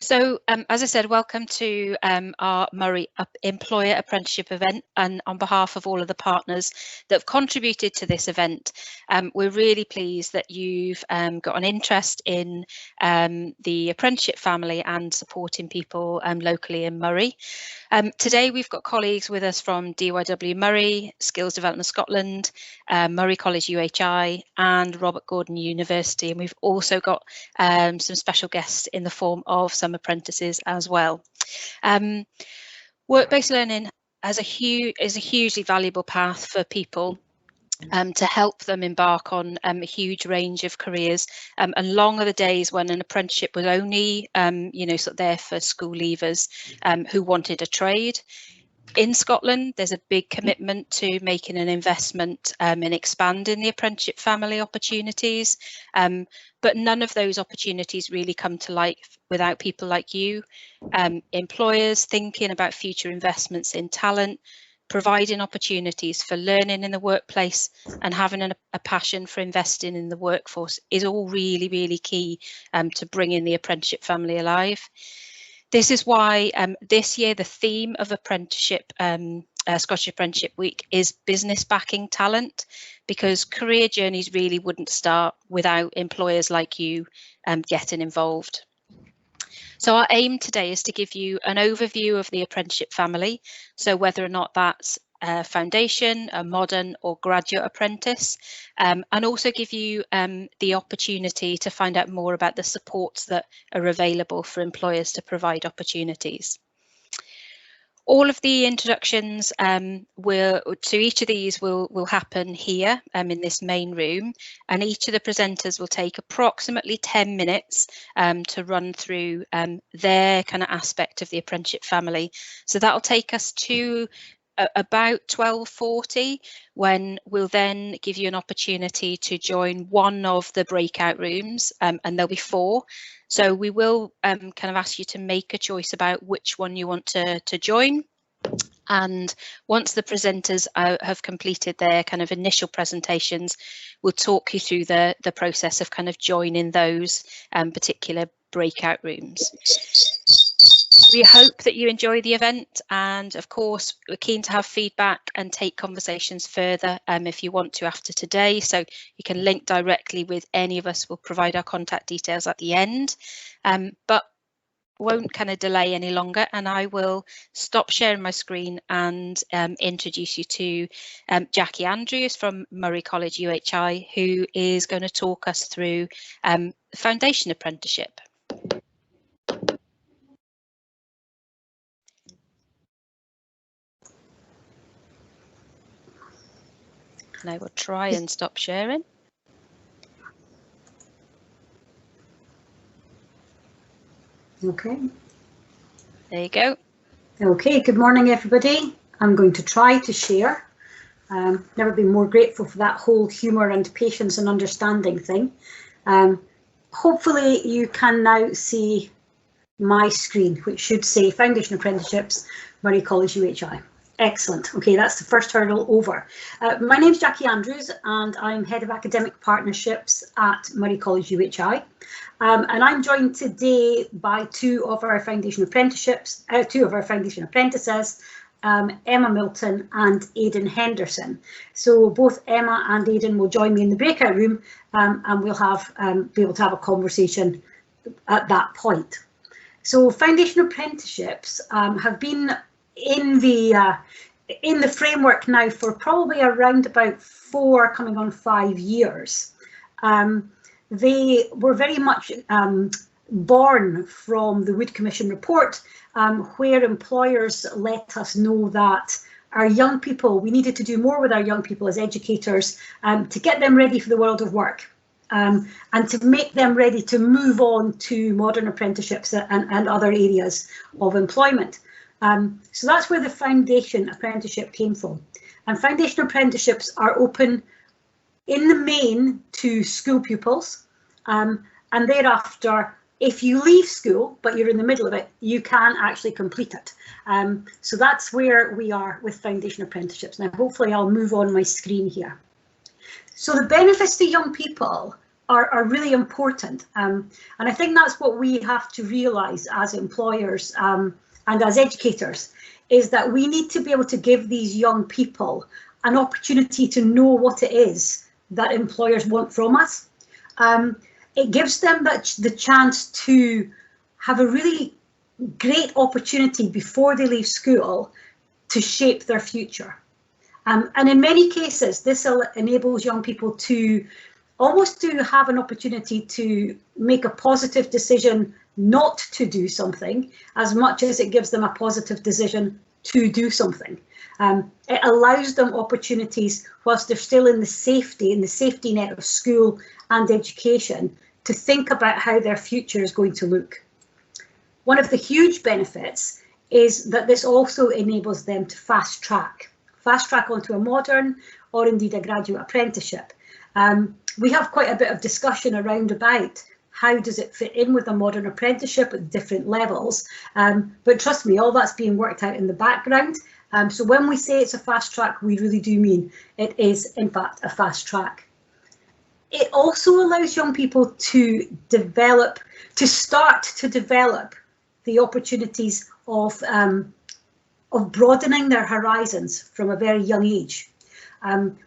So, as I said, welcome to our Moray Employer Apprenticeship event, and on behalf of all of the partners that have contributed to this event, we're really pleased that you've got an interest in the apprenticeship family and supporting people locally in Moray. Today we've got colleagues with us from DYW Moray, Skills Development Scotland, Moray College UHI and Robert Gordon University, and we've also got some special guests in the form of some apprentices as well. Work-based learning is a hugely valuable path for people to help them embark on a huge range of careers, and long are the days when an apprenticeship was only sort of there for school leavers who wanted a trade. In Scotland, there's a big commitment to making an investment in expanding the apprenticeship family opportunities, but none of those opportunities really come to life without people like you, employers thinking about future investments in talent, providing opportunities for learning in the workplace, and having a passion for investing in the workforce is all really, really key to bringing the apprenticeship family alive. This is why this year the theme of Apprenticeship, Scottish Apprenticeship Week, is business backing talent, because career journeys really wouldn't start without employers like you getting involved. So our aim today is to give you an overview of the apprenticeship family, so whether or not that's a foundation, a modern or graduate apprentice, and also give you the opportunity to find out more about the supports that are available for employers to provide opportunities. All of the introductions to each of these will happen here in this main room, and each of the presenters will take approximately 10 minutes to run through their kind of aspect of the apprenticeship family. So that'll take us to about 12:40, when we'll then give you an opportunity to join one of the breakout rooms, and there'll be 4. So we will kind of ask you to make a choice about which one you want to join. And once the presenters have completed their kind of initial presentations, we'll talk you through the process of kind of joining those particular breakout rooms. We hope that you enjoy the event, and of course we're keen to have feedback and take conversations further if you want to after today, so you can link directly with any of us. We'll provide our contact details at the end, but won't kind of delay any longer, and I will stop sharing my screen and introduce you to Jackie Andrews from Moray College UHI, who is going to talk us through foundation apprenticeship. And I will try and stop sharing. Okay. There you go. Okay, good morning everybody. I'm going to try to share. Never been more grateful for that whole humour and patience and understanding thing. Hopefully you can now see my screen, which should say Foundation Apprenticeships, Moray College UHI. Excellent. Okay, that's the first hurdle over. My name's Jackie Andrews and I'm Head of Academic Partnerships at Moray College UHI. And I'm joined today by two of our Foundation Apprentices, Emma Milton and Aidan Henderson. So both Emma and Aidan will join me in the breakout room, and we'll be able to have a conversation at that point. So Foundation Apprenticeships have been in the framework now for probably around about 4 coming on 5 years. They were very much born from the Wood Commission report, where employers let us know that our young people, we needed to do more with our young people as educators to get them ready for the world of work, and to make them ready to move on to modern apprenticeships and other areas of employment. So that's where the Foundation Apprenticeship came from. And Foundation Apprenticeships are open in the main to school pupils, and thereafter, if you leave school but you're in the middle of it, you can actually complete it. So that's where we are with Foundation Apprenticeships. Now hopefully I'll move on my screen here. So the benefits to young people are really important. And I think that's what we have to realise as employers and as educators, is that we need to be able to give these young people an opportunity to know what it is that employers want from us. It gives them the chance to have a really great opportunity before they leave school to shape their future. And in many cases, this enables young people to almost to have an opportunity to make a positive decision not to do something, as much as it gives them a positive decision to do something. It allows them opportunities whilst they're still in the safety net of school and education, to think about how their future is going to look. One of the huge benefits is that this also enables them to fast track onto a modern or indeed a graduate apprenticeship. We have quite a bit of discussion around about how does it fit in with a modern apprenticeship at different levels, but trust me, all that's being worked out in the background. So when we say it's a fast track, we really do mean it is in fact a fast track. It also allows young people to start to develop the opportunities of broadening their horizons from a very young age.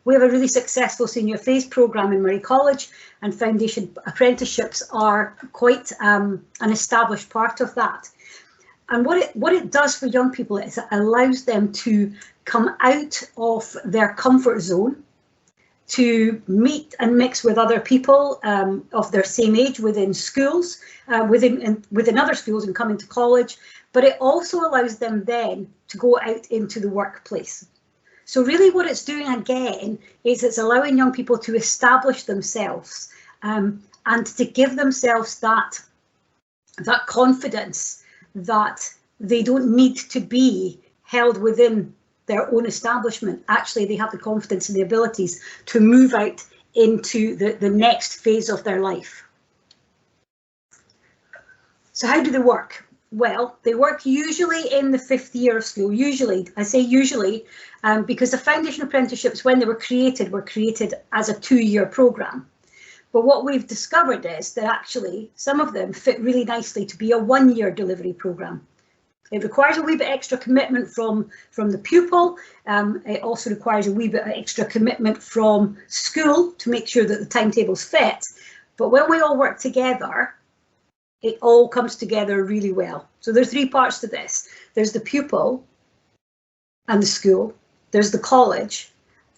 We have a really successful senior phase programme in Moray College, and foundation apprenticeships are quite an established part of that. And what it does for young people is it allows them to come out of their comfort zone, to meet and mix with other people of their same age within schools, within other schools, and come into college. But it also allows them then to go out into the workplace. So really what it's doing again is it's allowing young people to establish themselves and to give themselves that confidence that they don't need to be held within their own establishment. Actually, they have the confidence and the abilities to move out into the next phase of their life. So how do they work? Well, they work usually in the 5th year of school. Usually, I say usually, because the foundation apprenticeships, when they were created as a 2-year programme. But what we've discovered is that actually some of them fit really nicely to be a 1-year delivery programme. It requires a wee bit extra commitment from the pupil. It also requires a wee bit of extra commitment from school to make sure that the timetables fit. But when we all work together, it all comes together really well. So there's 3 parts to this. There's the pupil and the school, there's the college,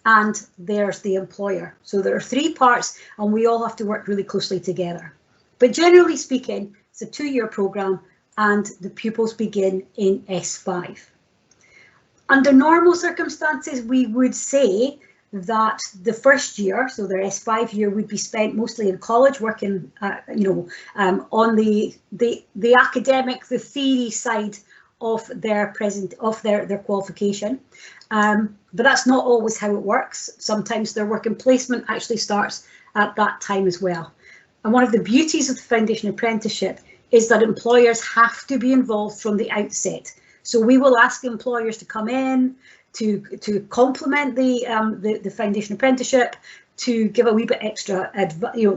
and there's the employer. So there are 3 parts, and we all have to work really closely together. But generally speaking, it's a 2-year programme, and the pupils begin in S5. Under normal circumstances, we would say that the first year, so their S5 year, would be spent mostly in college, working, on the academic, the theory side of their qualification. But that's not always how it works. Sometimes their work and placement actually starts at that time as well. And one of the beauties of the foundation apprenticeship is that employers have to be involved from the outset. So we will ask employers to come in, to complement the foundation apprenticeship, to give a wee bit extra,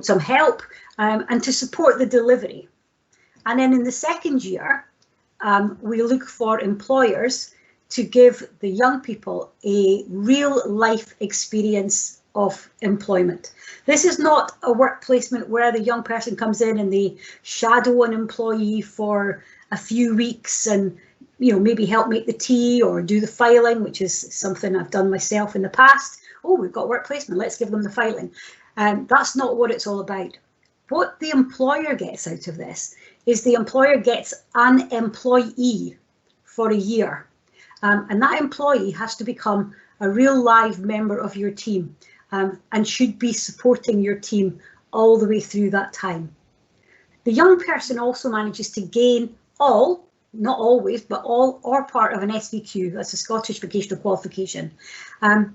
some help, and to support the delivery. And then in the 2nd year, we look for employers to give the young people a real life experience of employment. This is not a work placement where the young person comes in and they shadow an employee for a few weeks and maybe help make the tea or do the filing, which is something I've done myself in the past. Oh, we've got work placement, let's give them the filing. That's not what it's all about. What the employer gets out of this is the employer gets an employee for a year. And that employee has to become a real live member of your team and should be supporting your team all the way through that time. The young person also manages to gain all, not always, but all or part of an SVQ, that's a Scottish Vocational Qualification. And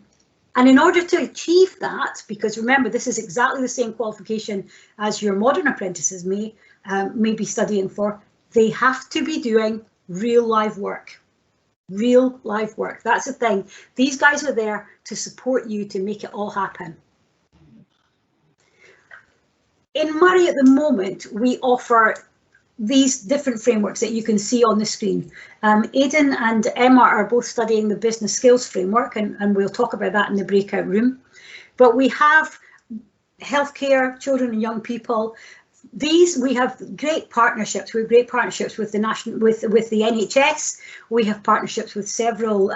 in order to achieve that, because remember, this is exactly the same qualification as your modern apprentices may be studying for, they have to be doing real live work. Real live work. That's the thing. These guys are there to support you to make it all happen. In Moray at the moment, we offer these different frameworks that you can see on the screen. Aidan and Emma are both studying the business skills framework, and we'll talk about that in the breakout room. But we have healthcare, children and young people. We have great partnerships. We have great partnerships with the NHS. We have partnerships with several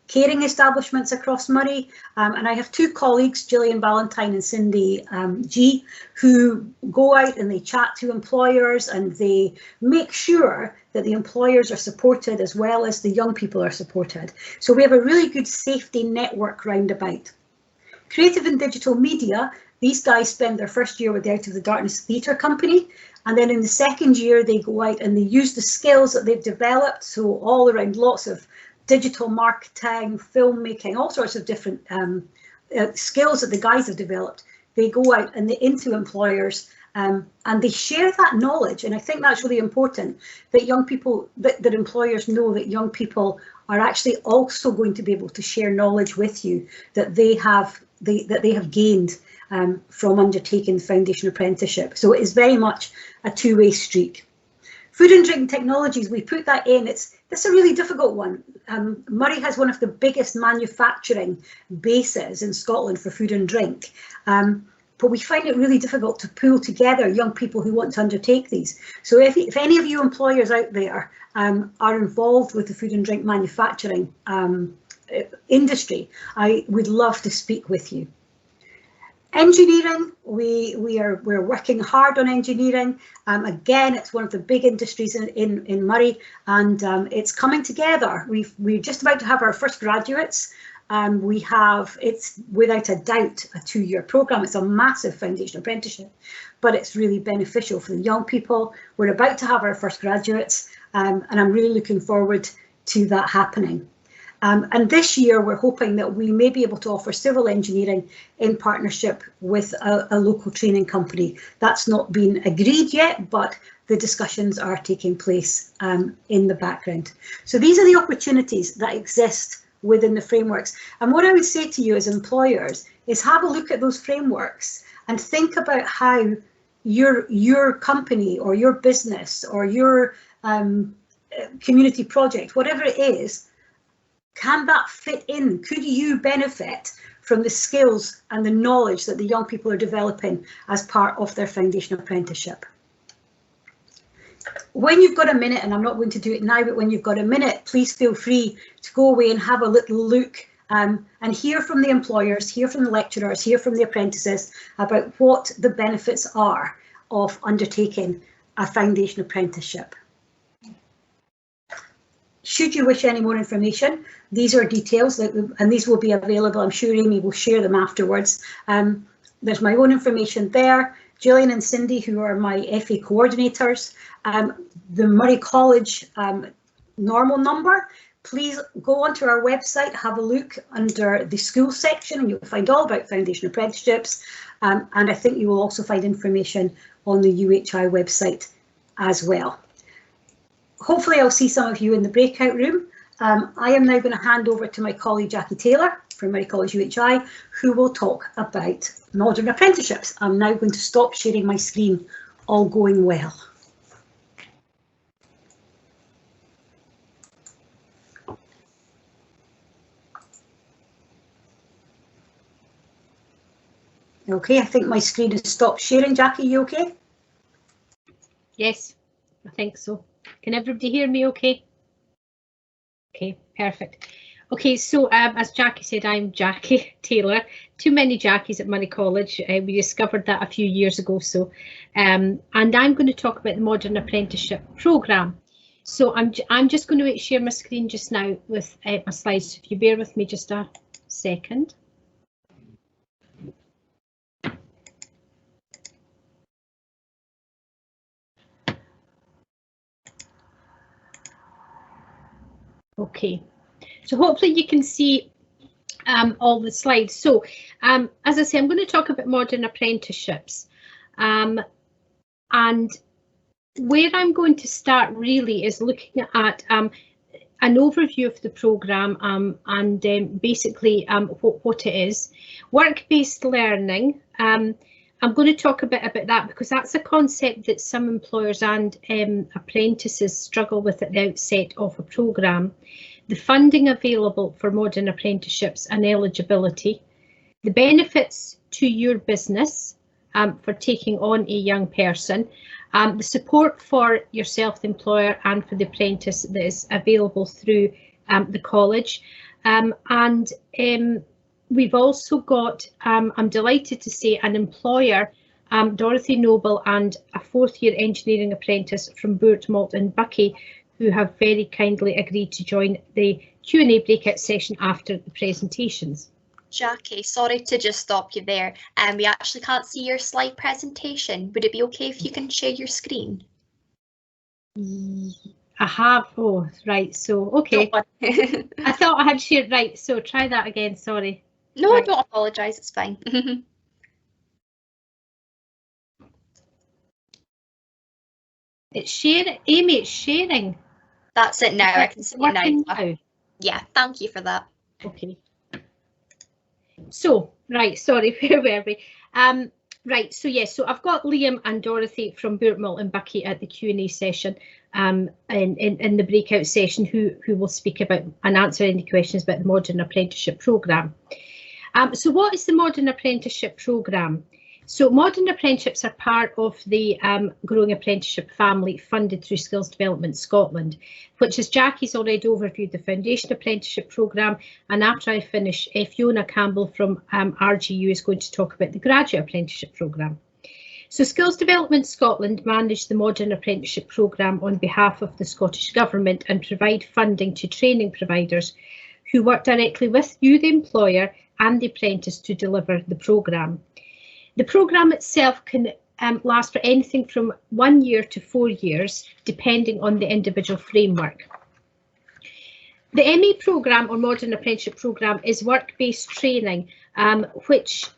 caring establishments across Moray, and I have two colleagues, Gillian Ballantyne and Cindy G, who go out and they chat to employers and they make sure that the employers are supported as well as the young people are supported. So we have a really good safety network roundabout. Creative and digital media, these guys spend their first year with the Out of the Darkness Theatre Company, and then in the second year they go out and they use the skills that they've developed, so all around lots of digital marketing, filmmaking, all sorts of different skills that the guys have developed. They go out and into employers and they share that knowledge. And I think that's really important, that young people, that employers know that young people are actually also going to be able to share knowledge with you that they have gained from undertaking the Foundation Apprenticeship. So it is very much a two-way street. Food and drink technologies, we put that in. It's a really difficult one. Moray has one of the biggest manufacturing bases in Scotland for food and drink, but we find it really difficult to pull together young people who want to undertake these. So if any of you employers out there are involved with the food and drink manufacturing industry, I would love to speak with you. Engineering, we're working hard on engineering. Again, it's one of the big industries in Moray, and it's coming together. We're just about to have our first graduates. It's without a doubt a 2-year programme. It's a massive foundation apprenticeship, but it's really beneficial for the young people. We're about to have our first graduates, and I'm really looking forward to that happening. And this year we're hoping that we may be able to offer civil engineering in partnership with a local training company. That's not been agreed yet, but the discussions are taking place in the background. So these are the opportunities that exist within the frameworks. And what I would say to you as employers is have a look at those frameworks and think about how your company or your business or your community project, whatever it is, can that fit in? Could you benefit from the skills and the knowledge that the young people are developing as part of their foundation apprenticeship? When you've got a minute, and I'm not going to do it now, but when you've got a minute, please feel free to go away and have a little look and hear from the employers, hear from the lecturers, hear from the apprentices about what the benefits are of undertaking a foundation apprenticeship. Should you wish any more information, these are details and these will be available. I'm sure Amy will share them afterwards. There's my own information there. Gillian and Cindy, who are my FA coordinators, the Moray College normal number. Please go onto our website, have a look under the school section, and you'll find all about foundation apprenticeships. And I think you will also find information on the UHI website as well. Hopefully I'll see some of you in the breakout room. I am now going to hand over to my colleague Jackie Taylor from Moray College UHI, who will talk about modern apprenticeships. I'm now going to stop sharing my screen, all going well. Okay, I think my screen has stopped sharing. Jackie, you okay? Yes, I think so. Can everybody hear me okay? Okay, perfect. Okay, so as Jackie said, I'm Jackie Taylor. Too many Jackies at Moray College. We discovered that a few years ago. So, and I'm going to talk about the Modern Apprenticeship programme. So I'm just going to share my screen just now with my slides. If you bear with me just a second. Okay, so hopefully you can see all the slides. So as I say, I'm going to talk about modern apprenticeships, and where I'm going to start really is looking at an overview of the programme and basically what it is. Work-based learning, and I'm going to talk a bit about that because that's a concept that some employers and apprentices struggle with at the outset of a programme. The funding available for modern apprenticeships and eligibility, the benefits to your business for taking on a young person, the support for yourself, the employer, and for the apprentice that is available through the college. We've also got, I'm delighted to say, an employer, Dorothy Noble, and a fourth-year engineering apprentice from Bournemouth and Buckie, who have very kindly agreed to join the Q&A breakout session after the presentations. Jackie, sorry to just stop you there. We actually can't see your slide presentation. Would it be okay if you can share your screen? I have, oh, right, so, okay. I thought I had shared, right, so try that again, sorry. No, Right. don't apologise, it's fine. It's sharing, Amy, it's sharing. That's it now, I can see it Working now. Yeah, thank you for that. Okay. So, right, sorry, where were we? Right, so yes, so I've got Liam and Dorothy from Bournemouth and Buckie at the Q&A session in the breakout session who will speak about and answer any questions about the Modern Apprenticeship Programme. So what is the Modern Apprenticeship Programme? So Modern Apprenticeships are part of the Growing Apprenticeship family funded through Skills Development Scotland, which, as Jackie's already overviewed, the Foundation Apprenticeship Programme, and after I finish, Fiona Campbell from RGU is going to talk about the Graduate Apprenticeship Programme. So Skills Development Scotland manage the Modern Apprenticeship Programme on behalf of the Scottish Government and provide funding to training providers who work directly with you, the employer, and the apprentice to deliver the programme. The programme itself can last for anything from 1 year to 4 years, depending on the individual framework. The MA programme or Modern Apprenticeship Programme is work-based training, which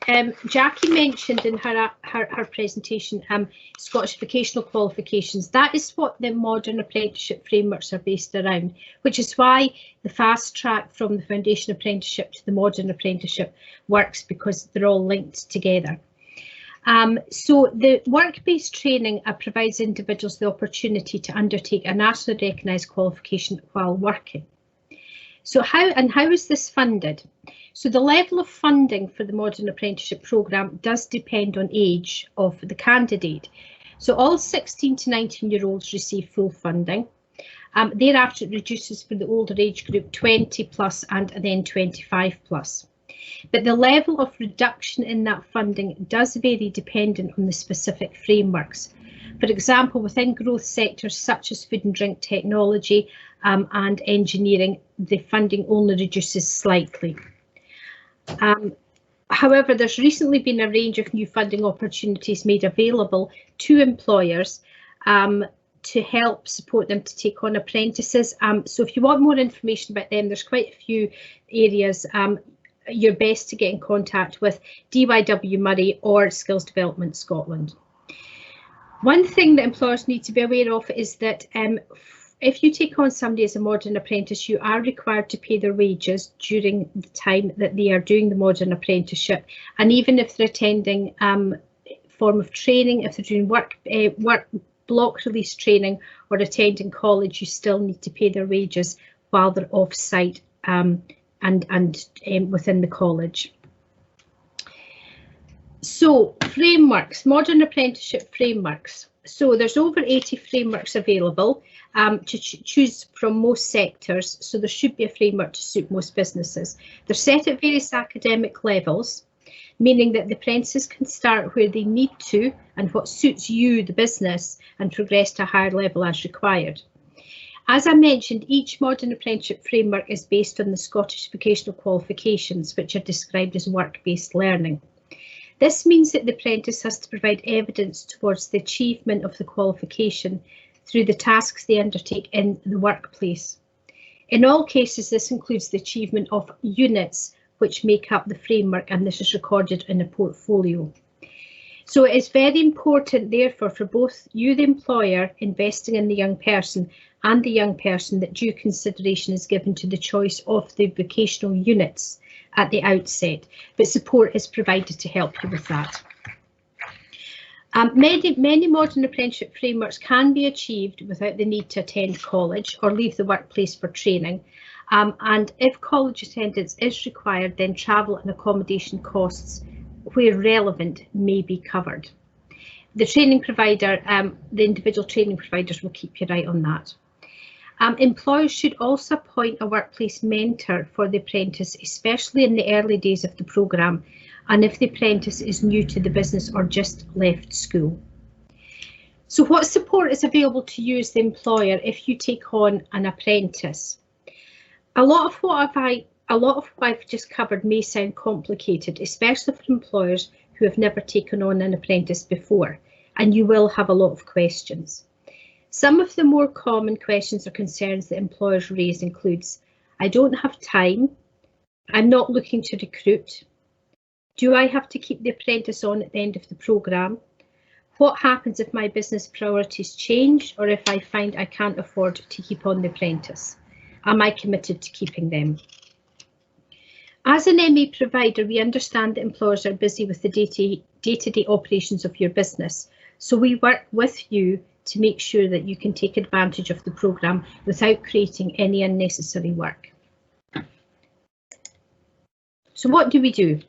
Jackie mentioned in her presentation, Scottish Vocational Qualifications. That is what the Modern Apprenticeship frameworks are based around, which is why the fast track from the Foundation Apprenticeship to the Modern Apprenticeship works, because they're all linked together. So the work-based training provides individuals the opportunity to undertake a nationally recognised qualification while working. So how is this funded? So the level of funding for the Modern Apprenticeship Programme does depend on age of the candidate. So all 16 to 19-year-olds receive full funding. Thereafter it reduces for the older age group 20 plus and then 25 plus. But the level of reduction in that funding does vary dependent on the specific frameworks. For example, within growth sectors such as food and drink technology and engineering, the funding only reduces slightly. However, there's recently been a range of new funding opportunities made available to employers to help support them to take on apprentices. So if you want more information about them, there's quite a few areas. You're best to get in contact with DYW Moray or Skills Development Scotland. One thing that employers need to be aware of is that if you take on somebody as a modern apprentice, you are required to pay their wages during the time that they are doing the modern apprenticeship. And even if they're attending form of training, if they're doing work block release training or attending college, you still need to pay their wages while they're off site and within the college. So frameworks, modern apprenticeship frameworks. So there's over 80 frameworks available to choose from most sectors. So there should be a framework to suit most businesses. They're set at various academic levels, meaning that the apprentices can start where they need to and what suits you, the business, and progress to a higher level as required. As I mentioned, each modern apprenticeship framework is based on the Scottish Vocational Qualifications, which are described as work-based learning. This means that the apprentice has to provide evidence towards the achievement of the qualification through the tasks they undertake in the workplace. In all cases, this includes the achievement of units which make up the framework, and this is recorded in a portfolio. So it is very important, therefore, for both you, the employer, investing in the young person, and the young person, that due consideration is given to the choice of the vocational units at the outset, but support is provided to help you with that. Many modern apprenticeship frameworks can be achieved without the need to attend college or leave the workplace for training. And if college attendance is required, then travel and accommodation costs, where relevant, may be covered. The training provider, the individual training providers will keep you right on that. Employers should also appoint a workplace mentor for the apprentice, especially in the early days of the programme, and if the apprentice is new to the business or just left school. So what support is available to you as the employer if you take on an apprentice? A lot of what I've just covered may sound complicated, especially for employers who have never taken on an apprentice before, and you will have a lot of questions. Some of the more common questions or concerns that employers raise includes, I don't have time, I'm not looking to recruit, do I have to keep the apprentice on at the end of the programme? What happens if my business priorities change or if I find I can't afford to keep on the apprentice? Am I committed to keeping them? As an ME provider, we understand that employers are busy with the day-to-day operations of your business, so we work with you to make sure that you can take advantage of the programme without creating any unnecessary work. So what do we do?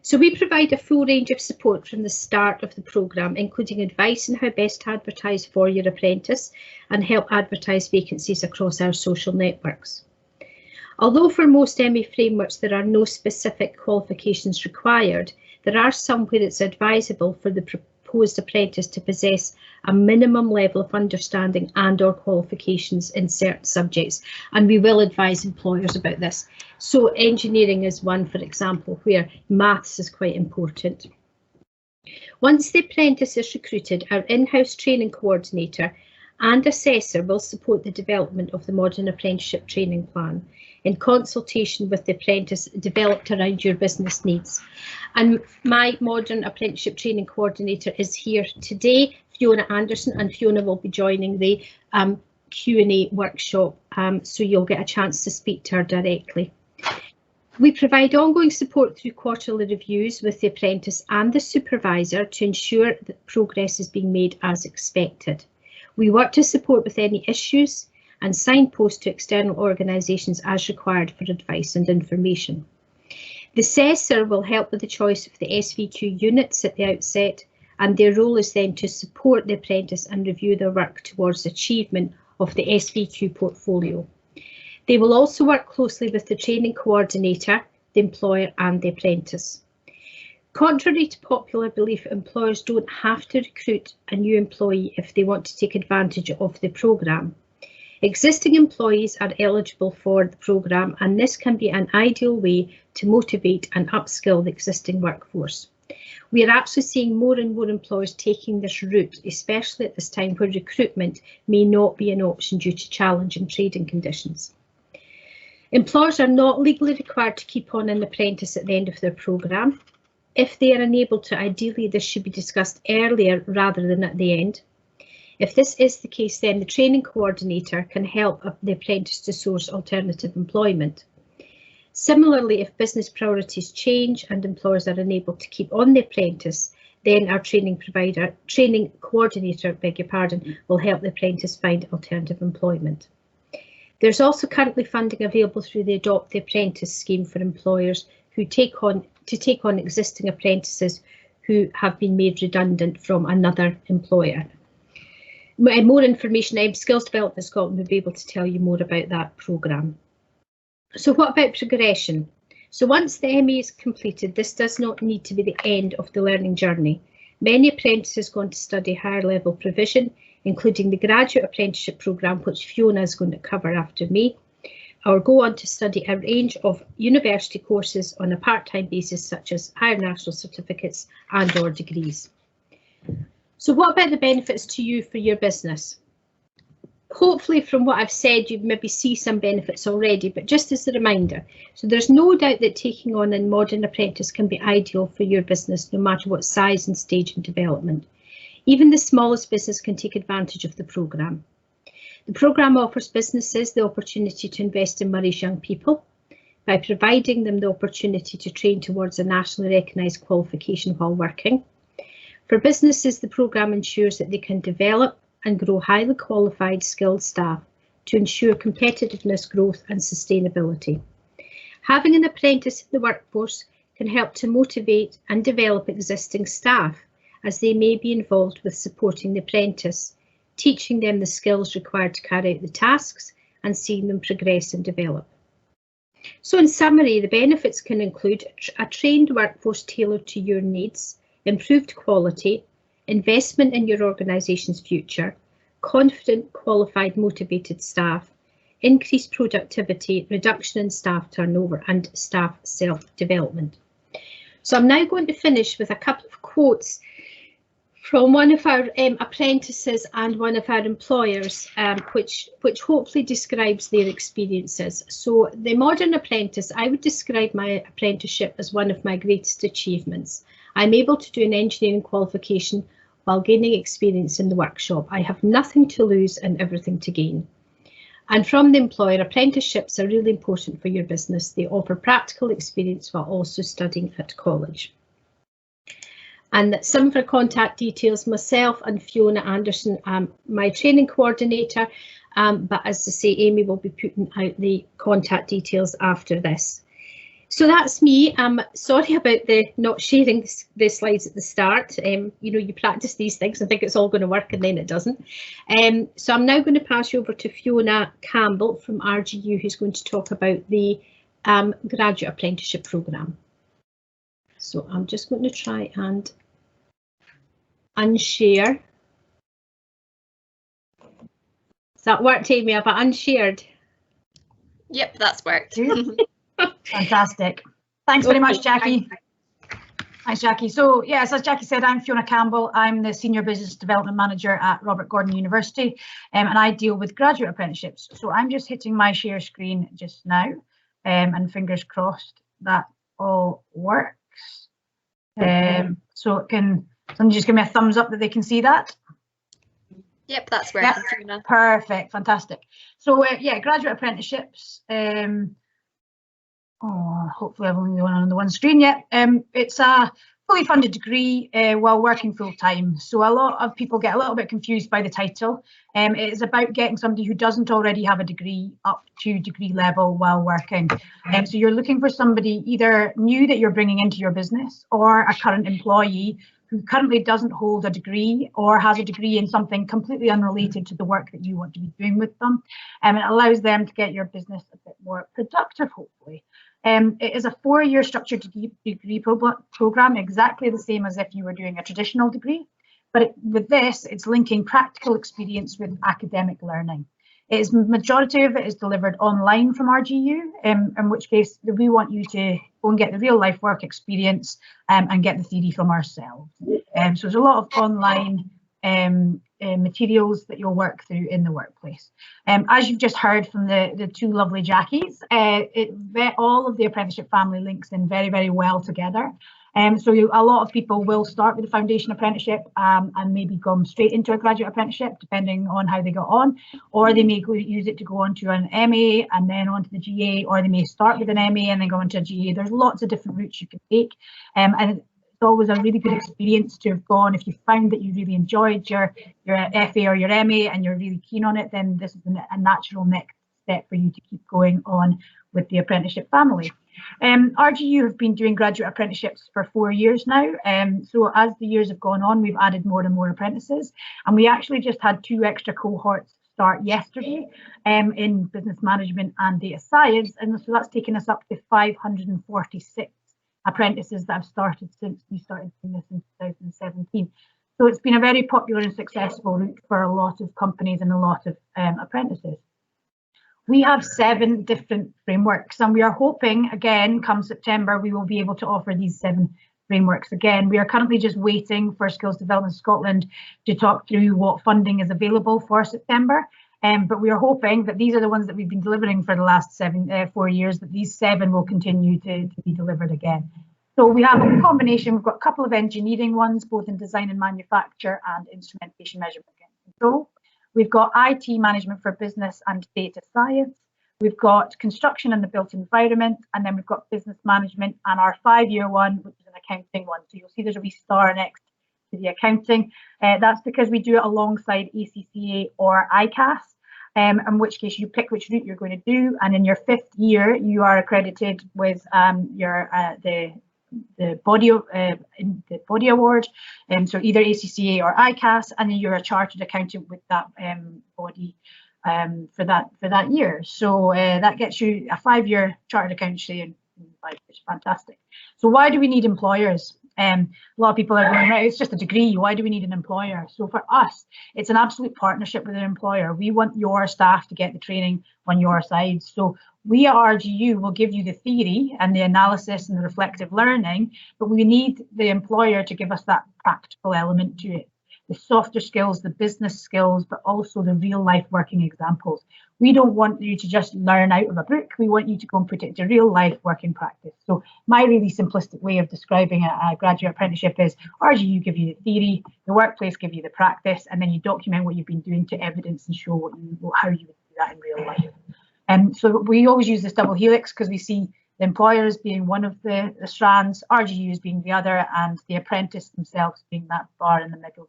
So we provide a full range of support from the start of the programme, including advice on how best to advertise for your apprentice and help advertise vacancies across our social networks. Although for most ME frameworks there are no specific qualifications required, there are some where it's advisable for the proposed apprentice to possess a minimum level of understanding and/or qualifications in certain subjects, and we will advise employers about this. So engineering is one, for example, where maths is quite important. Once the apprentice is recruited, our in-house training coordinator and assessor will support the development of the modern apprenticeship training plan in consultation with the apprentice developed around your business needs. And my modern apprenticeship training coordinator is here today, Fiona Anderson, and Fiona will be joining the Q&A workshop, so you'll get a chance to speak to her directly. We provide ongoing support through quarterly reviews with the apprentice and the supervisor to ensure that progress is being made as expected. We work to support with any issues and signpost to external organisations as required for advice and information. The assessor will help with the choice of the SVQ units at the outset, and their role is then to support the apprentice and review their work towards achievement of the SVQ portfolio. They will also work closely with the training coordinator, the employer and the apprentice. Contrary to popular belief, employers don't have to recruit a new employee if they want to take advantage of the programme. Existing employees are eligible for the programme, and this can be an ideal way to motivate and upskill the existing workforce. We are actually seeing more and more employers taking this route, especially at this time where recruitment may not be an option due to challenging trading conditions. Employers are not legally required to keep on an apprentice at the end of their programme. If they are unable to, ideally this should be discussed earlier rather than at the end. If this is the case, then the training coordinator can help the apprentice to source alternative employment. Similarly, if business priorities change and employers are unable to keep on the apprentice, then our training coordinator, will help the apprentice find alternative employment. There's also currently funding available through the Adopt the Apprentice scheme for employers who take on existing apprentices who have been made redundant from another employer. More information, Skills Development Scotland will be able to tell you more about that programme. So what about progression? So once the ME is completed, this does not need to be the end of the learning journey. Many apprentices go on to study higher level provision, including the graduate apprenticeship programme, which Fiona is going to cover after me, or go on to study a range of university courses on a part-time basis, such as higher national certificates and/or degrees. So what about the benefits to you for your business? Hopefully from what I've said, you maybe see some benefits already, but just as a reminder, so there's no doubt that taking on a modern apprentice can be ideal for your business, no matter what size and stage in development. Even the smallest business can take advantage of the programme. The programme offers businesses the opportunity to invest in Murray's young people by providing them the opportunity to train towards a nationally recognised qualification while working. For businesses, the programme ensures that they can develop and grow highly qualified, skilled staff to ensure competitiveness, growth and sustainability. Having an apprentice in the workforce can help to motivate and develop existing staff, as they may be involved with supporting the apprentice, teaching them the skills required to carry out the tasks and seeing them progress and develop. So in summary, the benefits can include a trained workforce tailored to your needs, improved quality, investment in your organisation's future, confident, qualified, motivated staff, increased productivity, reduction in staff turnover and staff self-development. So I'm now going to finish with a couple of quotes from one of our apprentices and one of our employers, which hopefully describes their experiences. So the modern apprentice, I would describe my apprenticeship as one of my greatest achievements. I'm able to do an engineering qualification while gaining experience in the workshop. I have nothing to lose and everything to gain. And from the employer, apprenticeships are really important for your business. They offer practical experience while also studying at college. And some of our contact details, myself and Fiona Anderson, my training coordinator, but as I say, Amy will be putting out the contact details after this. So that's me. Sorry about the not sharing the slides at the start. You know, you practice these things and think it's all going to work and then it doesn't. So I'm now going to pass you over to Fiona Campbell from RGU, who's going to talk about the graduate apprenticeship programme. So I'm just going to try and unshare. Does that work, Amy? Have I unshared? Yep, that's worked. Fantastic. Thanks very much, Jackie. Thanks, Jackie. So yes, as Jackie said, I'm Fiona Campbell. I'm the Senior Business Development Manager at Robert Gordon University, and I deal with graduate apprenticeships. So I'm just hitting my share screen just now, and fingers crossed that all works. So can somebody just give me a thumbs up that they can see that? Yep, that's working, Fiona. Perfect, fantastic. So yeah, graduate apprenticeships. Hopefully I've only gone on the one screen yet. It's a fully funded degree while working full time. So a lot of people get a little bit confused by the title. It is about getting somebody who doesn't already have a degree up to degree level while working. So you're looking for somebody either new that you're bringing into your business or a current employee who currently doesn't hold a degree or has a degree in something completely unrelated to the work that you want to be doing with them. It allows them to get your business a bit more productive, hopefully. It is a 4-year structured degree programme, exactly the same as if you were doing a traditional degree. But with this, it's linking practical experience with academic learning. Majority of it is delivered online from RGU, in which case we want you to go and get the real life work experience and get the theory from ourselves. So there's a lot of online materials that you'll work through in the workplace. As you've just heard from the two lovely Jackies, all of the apprenticeship family links in very, very well together. So a lot of people will start with a foundation apprenticeship and maybe come straight into a graduate apprenticeship, depending on how they got on, or they may use it to go on to an MA and then on to the GA, or they may start with an MA and then go into a GA. There's lots of different routes you can take, and it's always a really good experience to have gone. If you found that you really enjoyed your FA or your MA and you're really keen on it, then this is a natural next step for you to keep going on with the apprenticeship family. RGU have been doing graduate apprenticeships for 4 years now. So as the years have gone on, we've added more and more apprentices, and we actually just had 2 extra cohorts start yesterday in business management and data science, and so that's taken us up to 546 apprentices that have started since we started doing this in 2017. So it's been a very popular and successful route for a lot of companies and a lot of apprentices. We have 7 different frameworks, and we are hoping, again, come September, we will be able to offer these 7 frameworks again. We are currently just waiting for Skills Development Scotland to talk through what funding is available for September. But we are hoping that these are the ones that we've been delivering for the last 4 years, that these 7 will continue to be delivered again. So we have a combination. We've got a couple of engineering ones, both in design and manufacture and instrumentation, measurement and control. We've got IT management for business and data science. We've got construction and the built environment, and then we've got business management and our 5-year one, which is an accounting one. So you'll see there's a wee star next to the accounting. That's because we do it alongside ACCA or ICAS, in which case you pick which route you're going to do, and in your 5th year you are accredited with the body award, so either ACCA or ICAS, and then you're a chartered accountant with that body for that year. So that gets you a 5-year chartered accountancy in 5 years. Fantastic. So why do we need employers? A lot of people are going, right, it's just a degree, why do we need an employer? So for us, it's an absolute partnership with an employer. We want your staff to get the training on your side. So we at RGU will give you the theory and the analysis and the reflective learning, but we need the employer to give us that practical element to it. The softer skills, the business skills, but also the real life working examples. We don't want you to just learn out of a book. We want you to go and put it into real life working practice. So my really simplistic way of describing a graduate apprenticeship is RGU give you the theory, the workplace give you the practice, and then you document what you've been doing to evidence and show how you would do that in real life. And so we always use this double helix because we see the employers being one of the strands, RGUs being the other, and the apprentice themselves being that bar in the middle.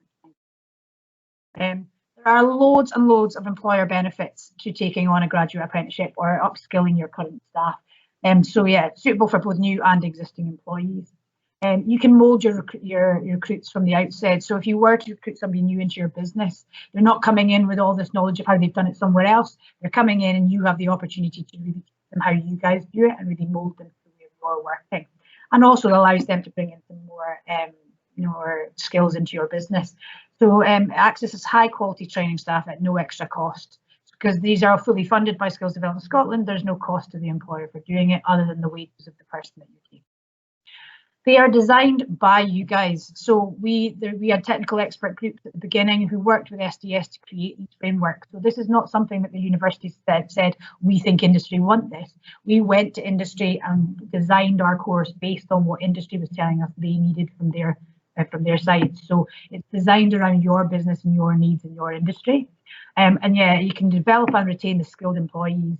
There are loads and loads of employer benefits to taking on a graduate apprenticeship or upskilling your current staff. So yeah, suitable for both new and existing employees. You can mould your recruits from the outset. So if you were to recruit somebody new into your business, they're not coming in with all this knowledge of how they've done it somewhere else. They're coming in and you have the opportunity to really teach them how you guys do it and really mould them to the way you're working. And also allows them to bring in some more more skills into your business. So it accesses high quality training staff at no extra cost. Because these are fully funded by Skills Development Scotland, there's no cost to the employer for doing it other than the wages of the person that you keep. They are designed by you guys. So we had technical expert groups at the beginning who worked with SDS to create these frameworks. So this is not something that the university said, we think industry want this. We went to industry and designed our course based on what industry was telling us they needed from their side. So it's designed around your business and your needs in your industry. And yeah, you can develop and retain the skilled employees.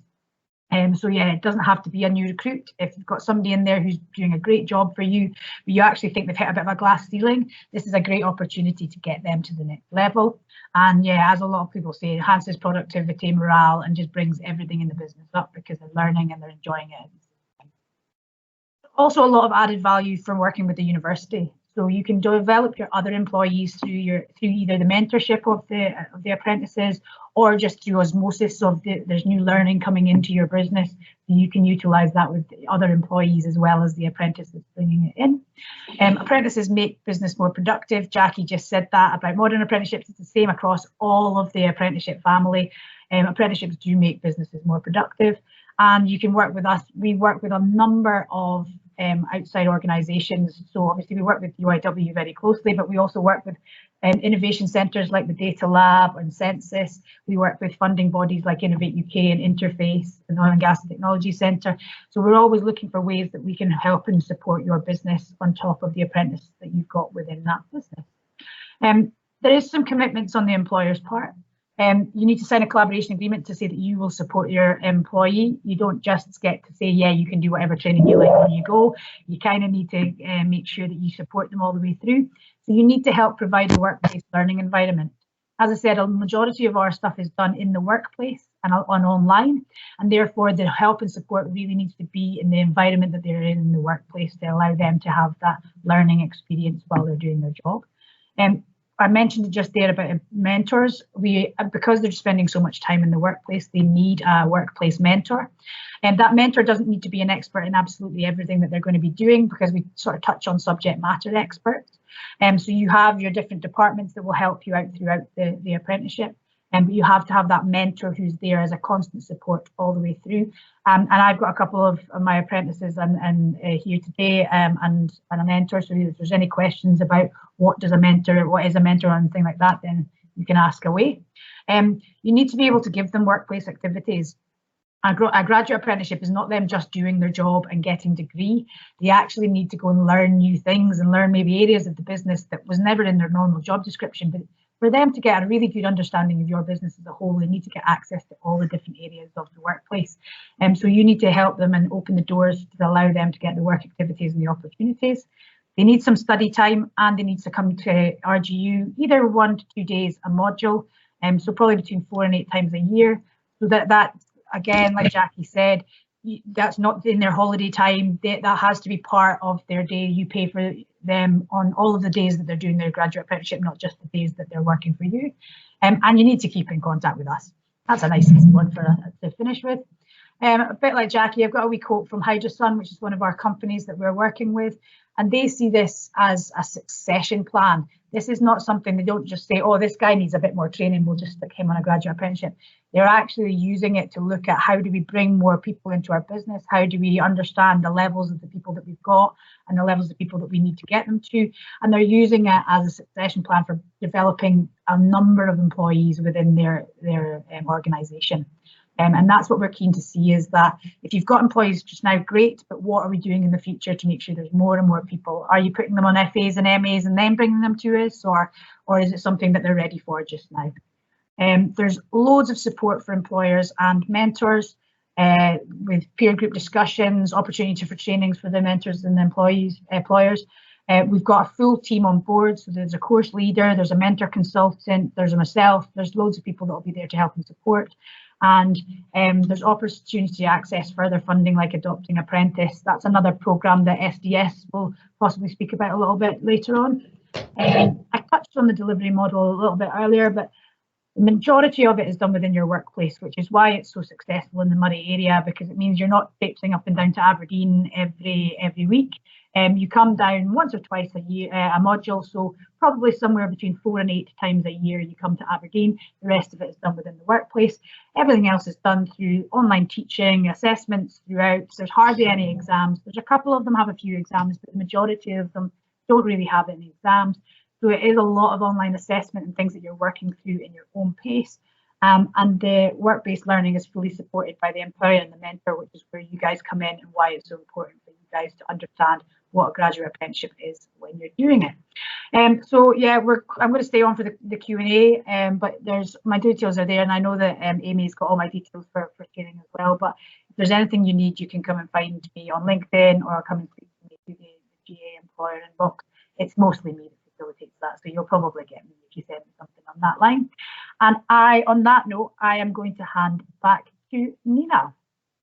So yeah, it doesn't have to be a new recruit. If you've got somebody in there who's doing a great job for you, but you actually think they've hit a bit of a glass ceiling, this is a great opportunity to get them to the next level. And yeah, as a lot of people say, it enhances productivity, morale, and just brings everything in the business up because they're learning and they're enjoying it. Also a lot of added value from working with the university. So you can develop your other employees through either the mentorship of the apprentices or just through osmosis of there's new learning coming into your business. So you can utilise that with the other employees as well as the apprentices bringing it in. Apprentices make business more productive. Jackie just said that about modern apprenticeships. It's the same across all of the apprenticeship family. Apprenticeships do make businesses more productive. And you can work with us. We work with a number of outside organisations. So obviously we work with UIW very closely, but we also work with innovation centres like the Data Lab and Census. We work with funding bodies like Innovate UK and Interface and Oil and Gas Technology Centre. So we're always looking for ways that we can help and support your business on top of the apprentice that you've got within that business. There is some commitments on the employer's part. You need to sign a collaboration agreement to say that you will support your employee. You don't just get to say, yeah, you can do whatever training you like when you go. You kind of need to make sure that you support them all the way through. So you need to help provide a workplace learning environment. As I said, a majority of our stuff is done in the workplace and online, and therefore the help and support really needs to be in the environment that they're in the workplace to allow them to have that learning experience while they're doing their job. I mentioned just there about mentors. Because they're spending so much time in the workplace, they need a workplace mentor. And that mentor doesn't need to be an expert in absolutely everything that they're going to be doing, because we sort of touch on subject matter experts. So you have your different departments that will help you out throughout the apprenticeship. But you have to have that mentor who's there as a constant support all the way through. And I've got a couple of my apprentices here today and a mentor. So if there's any questions about what is a mentor or anything like that, then you can ask away. You need to be able to give them workplace activities. A graduate apprenticeship is not them just doing their job and getting a degree. They actually need to go and learn new things and learn maybe areas of the business that was never in their normal job description. But for them to get a really good understanding of your business as a whole, they need to get access to all the different areas of the workplace. So you need to help them and open the doors to allow them to get the work activities and the opportunities. They need some study time and they need to come to RGU either 1 to 2 days a module, so probably between 4 and 8 times a year. So that again, like Jackie said, that's not in their holiday time. That has to be part of their day. You pay for them on all of the days that they're doing their graduate apprenticeship, not just the days that they're working for you. And you need to keep in contact with us. That's a nice easy one to finish with. A bit like Jackie, I've got a wee quote from HydroSun, which is one of our companies that we're working with, and they see this as a succession plan. This is not something, they don't just say, oh, this guy needs a bit more training, we'll just stick him on a graduate apprenticeship. They're actually using it to look at how do we bring more people into our business, how do we understand the levels of the people that we've got and the levels of people that we need to get them to, and they're using it as a succession plan for developing a number of employees within their organisation. And that's what we're keen to see, is that if you've got employees just now, great, but what are we doing in the future to make sure there's more and more people? Are you putting them on FAs and MAs and then bringing them to us, or is it something that they're ready for just now? There's loads of support for employers and mentors with peer group discussions, opportunity for trainings for the mentors and the employers. We've got a full team on board, so there's a course leader, there's a mentor consultant, there's myself, there's loads of people that will be there to help and support. And there's opportunity to access further funding like Adopting Apprentice. That's another programme that SDS will possibly speak about a little bit later on. I touched on the delivery model a little bit earlier, but the majority of it is done within your workplace, which is why it's so successful in the Moray area, because it means you're not traipsing up and down to Aberdeen every week. You come down once or twice a year, a module, so probably somewhere between 4 and 8 times a year you come to Aberdeen. The rest of it is done within the workplace. Everything else is done through online teaching, assessments throughout. There's hardly any exams. There's a couple of them have a few exams, but the majority of them don't really have any exams. So it is a lot of online assessment and things that you're working through in your own pace. And the work-based learning is fully supported by the employer and the mentor, which is where you guys come in and why it's so important for you guys to understand what a graduate apprenticeship is when you're doing it. So yeah, I'm going to stay on for the Q&A, but my details are there, and I know that Amy's got all my details for training as well. But if there's anything you need, you can come and find me on LinkedIn or come and speak to me through the GA employer inbox. It's mostly me that facilitates that, so you'll probably get me if you send me something on that line. And on that note, I am going to hand back to Nina.